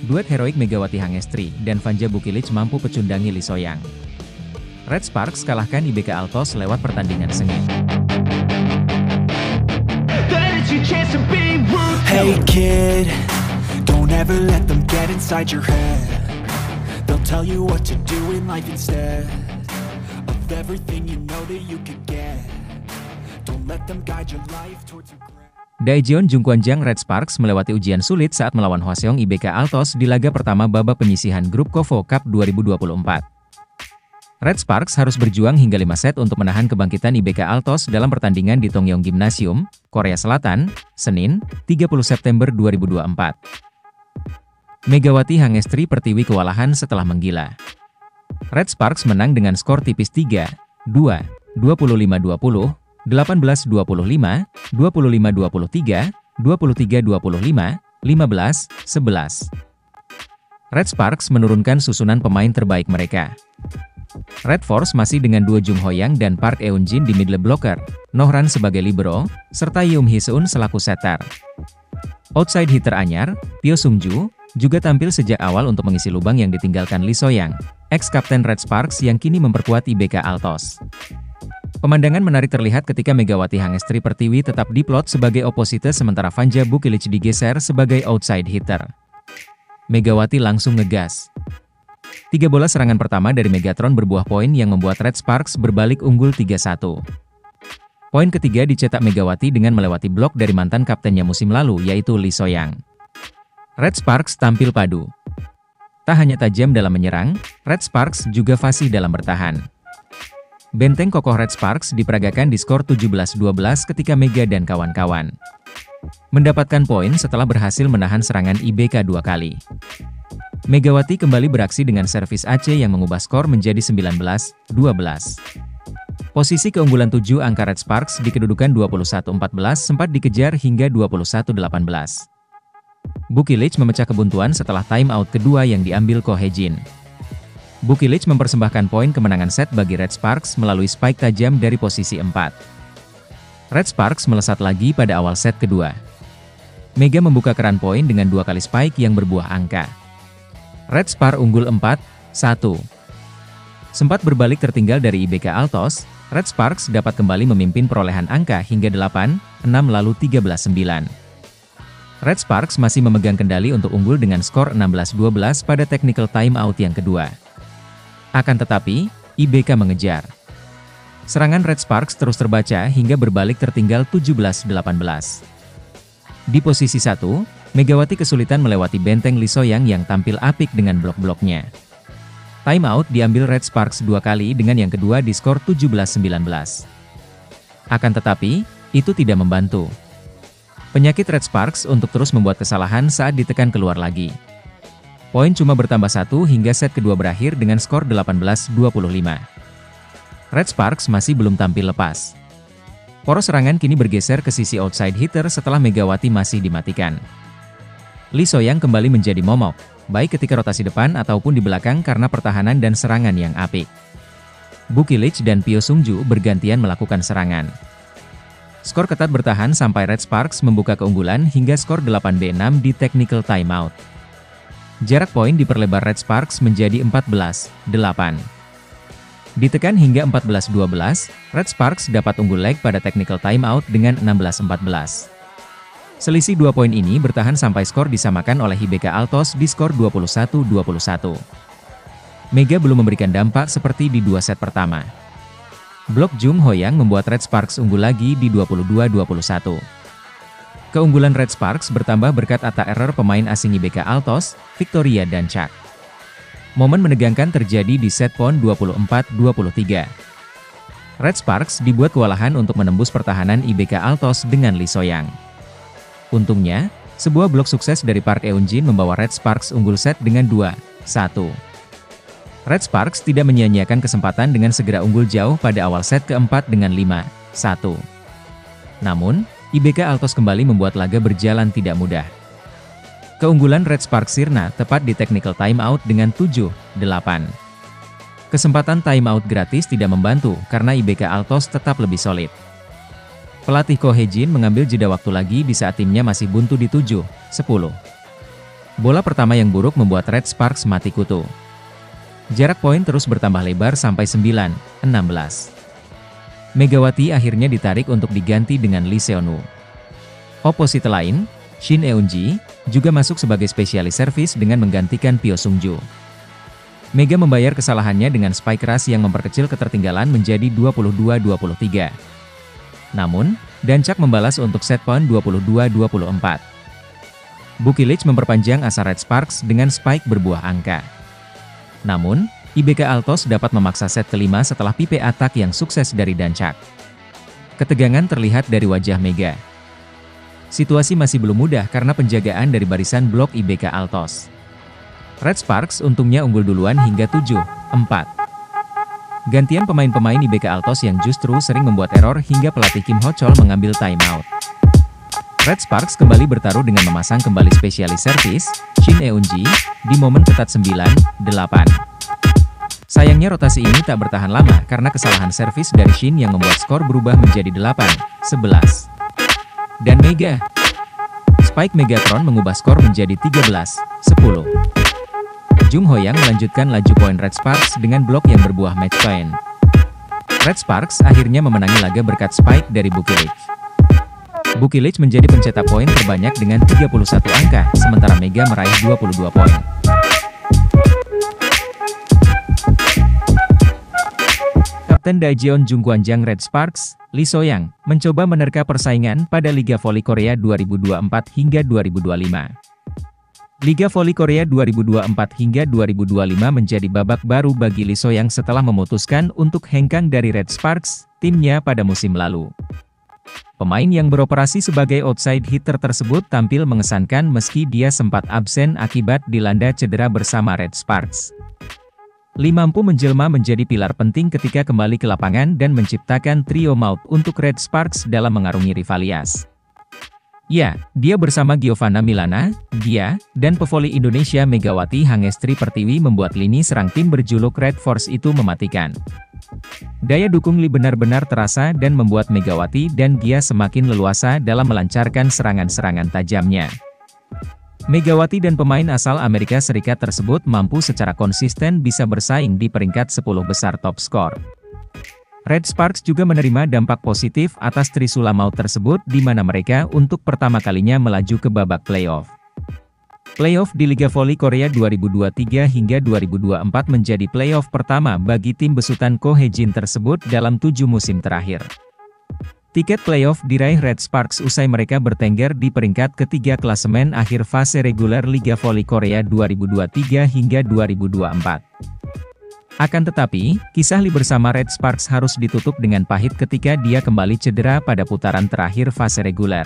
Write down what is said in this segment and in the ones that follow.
Duet heroik Megawati Hangestri dan Vanja Bukilic mampu pecundangi Lee Soyang. Red Sparks kalahkan IBK Altos lewat pertandingan sengit. Hey kid, don't ever let them get inside your head. They'll tell you what to do in life instead of everything you know that you could get. Don't let them guide your life towards regret. Daejeon Jungkwanjang Red Sparks melewati ujian sulit saat melawan Hwaseong IBK Altos di laga pertama babak penyisihan grup KOFO Cup 2024. Red Sparks harus berjuang hingga 5 set untuk menahan kebangkitan IBK Altos dalam pertandingan di Tongyong Gymnasium, Korea Selatan, Senin, 30 September 2024. Megawati Hangestri Pertiwi kewalahan setelah menggila. Red Sparks menang dengan skor tipis 3-2, 25-20, 18-25, 25-23, 23-25, 15-11. Red Sparks menurunkan susunan pemain terbaik mereka. Red Force masih dengan duo Jung Hoyang dan Park Eun-jin di middle blocker, Nohran sebagai libero, serta Yeom Hee-seun selaku setter. Outside hitter anyar, Pyo Sung-ju, juga tampil sejak awal untuk mengisi lubang yang ditinggalkan Lee Soyang, ex-kapten Red Sparks yang kini memperkuat IBK Altos. Pemandangan menarik terlihat ketika Megawati Hangestri Pertiwi tetap diplot sebagai oposite sementara Vanja Bukilic digeser sebagai outside hitter. Megawati langsung ngegas. 3 bola serangan pertama dari Megatron berbuah poin yang membuat Red Sparks berbalik unggul 3-1. Poin ketiga dicetak Megawati dengan melewati blok dari mantan kaptennya musim lalu yaitu Lee Soyang. Red Sparks tampil padu. Tak hanya tajam dalam menyerang, Red Sparks juga fasih dalam bertahan. Benteng kokoh Red Sparks diperagakan di skor 17-12 ketika Mega dan kawan-kawan mendapatkan poin setelah berhasil menahan serangan IBK 2 kali. Megawati kembali beraksi dengan servis Aceh yang mengubah skor menjadi 19-12. Posisi keunggulan 7 angka Red Sparks di kedudukan 21-14 sempat dikejar hingga 21-18. Bukilic memecah kebuntuan setelah time out kedua yang diambil Ko Hye-jin. Bukilic mempersembahkan poin kemenangan set bagi Red Sparks melalui spike tajam dari posisi 4. Red Sparks melesat lagi pada awal set kedua. Mega membuka keran poin dengan 2 kali spike yang berbuah angka. Red Sparks unggul 4-1. Sempat berbalik tertinggal dari IBK Altos, Red Sparks dapat kembali memimpin perolehan angka hingga 8-6 lalu 13-9. Red Sparks masih memegang kendali untuk unggul dengan skor 16-12 pada technical timeout yang kedua. Akan tetapi, IBK mengejar. Serangan Red Sparks terus terbaca hingga berbalik tertinggal 17-18. Di posisi 1, Megawati kesulitan melewati benteng Lee Soyang yang tampil apik dengan blok-bloknya. Timeout diambil Red Sparks 2 kali dengan yang kedua di skor 17-19. Akan tetapi, itu tidak membantu. Penyakit Red Sparks untuk terus membuat kesalahan saat ditekan keluar lagi. Poin cuma bertambah 1 hingga set kedua berakhir dengan skor 18-25. Red Sparks masih belum tampil lepas. Poros serangan kini bergeser ke sisi outside hitter setelah Megawati masih dimatikan. Lee Soyang kembali menjadi momok, baik ketika rotasi depan ataupun di belakang karena pertahanan dan serangan yang apik. Bukilic dan Pyo Sung-ju bergantian melakukan serangan. Skor ketat bertahan sampai Red Sparks membuka keunggulan hingga skor 8-6 di technical timeout. Jarak poin diperlebar Red Sparks menjadi 14-8. Ditekan hingga 14-12, Red Sparks dapat unggul leg pada technical timeout dengan 16-14. Selisih 2 poin ini bertahan sampai skor disamakan oleh IBK Altos di skor 21-21. Mega belum memberikan dampak seperti di 2 set pertama. Blok Jung Hoyang membuat Red Sparks unggul lagi di 22-21. Keunggulan Red Sparks bertambah berkat attack error pemain asing IBK Altos, Victoria dan Chak. Momen menegangkan terjadi di set pon 24-23. Red Sparks dibuat kewalahan untuk menembus pertahanan IBK Altos dengan Lee Soyang. Untungnya, sebuah blok sukses dari Park Eun-jin membawa Red Sparks unggul set dengan 2-1. Red Sparks tidak menyia-nyiakan kesempatan dengan segera unggul jauh pada awal set keempat dengan 5-1. Namun, IBK Altos kembali membuat laga berjalan tidak mudah. Keunggulan Red Sparks sirna tepat di technical timeout dengan 7-8. Kesempatan timeout gratis tidak membantu karena IBK Altos tetap lebih solid. Pelatih Ko Hye-jin mengambil jeda waktu lagi di saat timnya masih buntu di 7-10. Bola pertama yang buruk membuat Red Sparks mati kutu. Jarak poin terus bertambah lebar sampai 9-16. Megawati akhirnya ditarik untuk diganti dengan Lee Seon-woo. Oposite lain, Shin Eun-ji, juga masuk sebagai spesialis servis dengan menggantikan Pyo Sung-ju. Mega membayar kesalahannya dengan spike keras yang memperkecil ketertinggalan menjadi 22-23. Namun, Dancak membalas untuk set point 22-24. Bukilich memperpanjang asa Red Sparks dengan spike berbuah angka. Namun, IBK Altos dapat memaksa set kelima setelah pipe atak yang sukses dari Dancak. Ketegangan terlihat dari wajah Mega. Situasi masih belum mudah karena penjagaan dari barisan blok IBK Altos. Red Sparks untungnya unggul duluan hingga 7-4. Gantian pemain-pemain IBK Altos yang justru sering membuat error hingga pelatih Kim Ho-chol mengambil timeout. Red Sparks kembali bertaruh dengan memasang kembali spesialis servis, Shin Eun-ji, di momen ketat 9-8. Sayangnya rotasi ini tak bertahan lama karena kesalahan servis dari Shin yang membuat skor berubah menjadi 8-11. Dan Mega. Spike Megatron mengubah skor menjadi 13-10. Jung Ho-yang melanjutkan laju poin Red Sparks dengan blok yang berbuah match point. Red Sparks akhirnya memenangi laga berkat spike dari Bukilich. Bukilich menjadi pencetak poin terbanyak dengan 31 angka, sementara Mega meraih 22 poin. Kapten Daejeon Jungkwanjang Red Sparks, Lee So-yang, mencoba menerka persaingan pada Liga Voli Korea 2024 hingga 2025. Liga Voli Korea 2024 hingga 2025 menjadi babak baru bagi Lee So-yang setelah memutuskan untuk hengkang dari Red Sparks, timnya pada musim lalu. Pemain yang beroperasi sebagai outside hitter tersebut tampil mengesankan meski dia sempat absen akibat dilanda cedera bersama Red Sparks. Lee mampu menjelma menjadi pilar penting ketika kembali ke lapangan dan menciptakan trio maut untuk Red Sparks dalam mengarungi rivalitas. Ya, dia bersama Giovanna Milana, Gia, dan pevoli Indonesia Megawati Hangestri Pertiwi membuat lini serang tim berjuluk Red Force itu mematikan. Daya dukung Lee benar-benar terasa dan membuat Megawati dan Gia semakin leluasa dalam melancarkan serangan-serangan tajamnya. Megawati dan pemain asal Amerika Serikat tersebut mampu secara konsisten bisa bersaing di peringkat 10 besar top skor. Red Sparks juga menerima dampak positif atas trisula maut tersebut di mana mereka untuk pertama kalinya melaju ke babak playoff. Playoff di Liga Voli Korea 2023 hingga 2024 menjadi playoff pertama bagi tim besutan Ko Hae-jin tersebut dalam 7 musim terakhir. Tiket playoff diraih Red Sparks usai mereka bertengger di peringkat ketiga klasemen akhir fase reguler Liga Voli Korea 2023 hingga 2024. Akan tetapi, kisah Lee bersama Red Sparks harus ditutup dengan pahit ketika dia kembali cedera pada putaran terakhir fase reguler.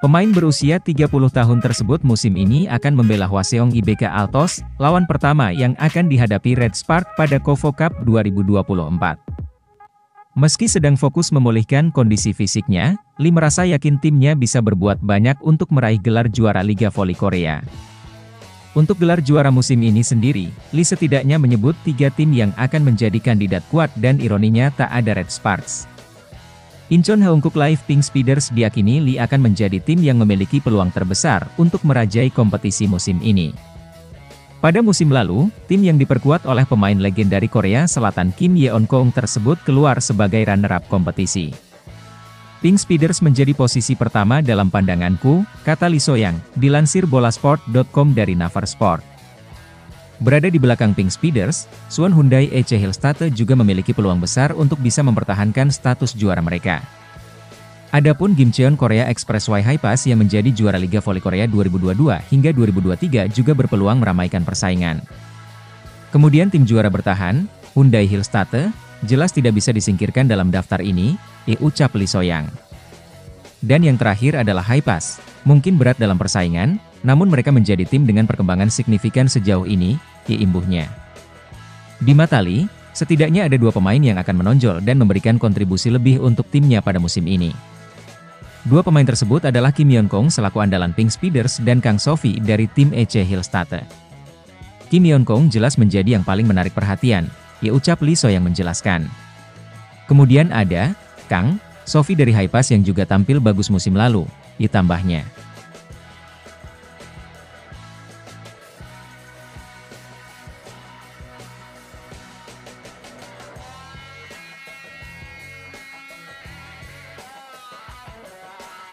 Pemain berusia 30 tahun tersebut musim ini akan membela Hwaseong IBK Altos, lawan pertama yang akan dihadapi Red Sparks pada KOFO Cup 2024. Meski sedang fokus memulihkan kondisi fisiknya, Lee merasa yakin timnya bisa berbuat banyak untuk meraih gelar juara Liga Voli Korea. Untuk gelar juara musim ini sendiri, Lee setidaknya menyebut 3 tim yang akan menjadi kandidat kuat dan ironinya tak ada Red Sparks. Incheon Haeunkook Live Pink Speeders diyakini Lee akan menjadi tim yang memiliki peluang terbesar untuk merajai kompetisi musim ini. Pada musim lalu, tim yang diperkuat oleh pemain legenda dari Korea Selatan Kim Yeon-kong tersebut keluar sebagai runner-up kompetisi. Pink Speeders menjadi posisi pertama dalam pandanganku, kata Lee So-yang, dilansir bolasport.com dari Naver Sport. Berada di belakang Pink Speeders, Suwon Hyundai EC Hillstatte juga memiliki peluang besar untuk bisa mempertahankan status juara mereka. Adapun Gimcheon Korea Expressway Hypass yang menjadi juara Liga Voli Korea 2022 hingga 2023 juga berpeluang meramaikan persaingan. Kemudian tim juara bertahan, Hyundai Hillstatte, jelas tidak bisa disingkirkan dalam daftar ini, ucap Lee So-yang. Dan yang terakhir adalah Hypass, mungkin berat dalam persaingan, namun mereka menjadi tim dengan perkembangan signifikan sejauh ini, imbuhnya. Di mata Lee, setidaknya ada 2 pemain yang akan menonjol dan memberikan kontribusi lebih untuk timnya pada musim ini. 2 pemain tersebut adalah Kim Yeon-kong selaku andalan Pink Speeders dan Kang So-fi dari tim EC Hillstatte. Kim Yeon-kong jelas menjadi yang paling menarik perhatian, ucap Lee So yang menjelaskan. Kemudian ada Kang So-fi dari Hypass yang juga tampil bagus musim lalu, tambahnya.